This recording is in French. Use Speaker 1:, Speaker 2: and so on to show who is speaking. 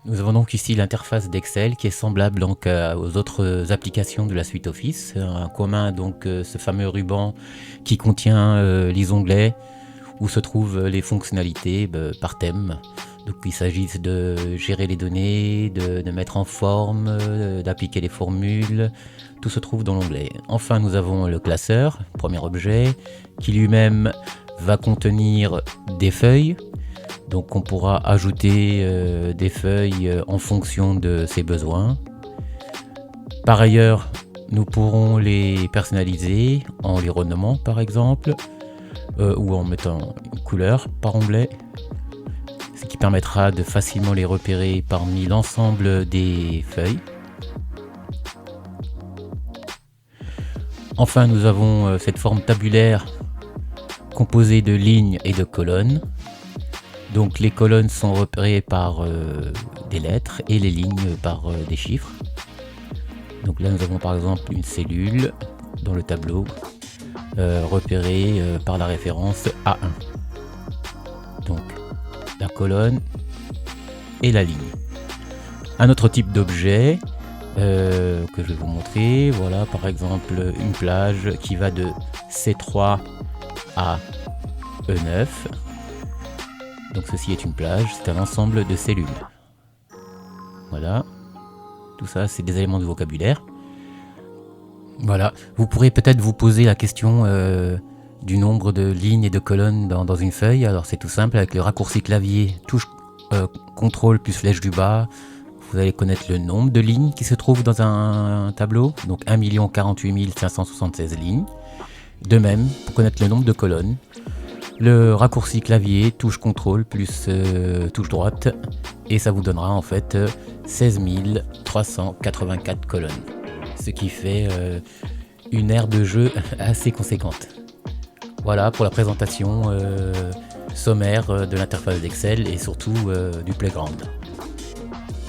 Speaker 1: Nous avons donc ici l'interface d'Excel qui est semblable donc aux autres applications de la suite Office. En commun donc ce fameux ruban qui contient les onglets où se trouvent les fonctionnalités par thème. Donc il s'agit de gérer les données, de mettre en forme, d'appliquer les formules. Tout se trouve dans l'onglet. Enfin nous avons le classeur, premier objet, qui lui-même va contenir des feuilles. Donc on pourra ajouter des feuilles en fonction de ses besoins. Par ailleurs, nous pourrons les personnaliser en les renommant par exemple, ou en mettant une couleur par onglet, ce qui permettra de facilement les repérer parmi l'ensemble des feuilles. Enfin, nous avons cette forme tabulaire composée de lignes et de colonnes. Donc les colonnes sont repérées par des lettres et les lignes par des chiffres. Donc là nous avons par exemple une cellule dans le tableau repérée par la référence A1. Donc la colonne et la ligne. Un autre type d'objet que je vais vous montrer, voilà par exemple une plage qui va de C3 à E9. Donc ceci est une plage, c'est un ensemble de cellules. Voilà, tout ça c'est des éléments de vocabulaire. Voilà, vous pourrez peut-être vous poser la question du nombre de lignes et de colonnes dans une feuille. Alors c'est tout simple, avec le raccourci clavier, touche CTRL plus flèche du bas, vous allez connaître le nombre de lignes qui se trouvent dans un tableau, donc 1 048 576 lignes. De même, pour connaître le nombre de colonnes, le raccourci clavier, touche CTRL plus touche droite, et ça vous donnera en fait 16 384 colonnes. Ce qui fait une aire de jeu assez conséquente. Voilà pour la présentation sommaire de l'interface d'Excel et surtout du Playground.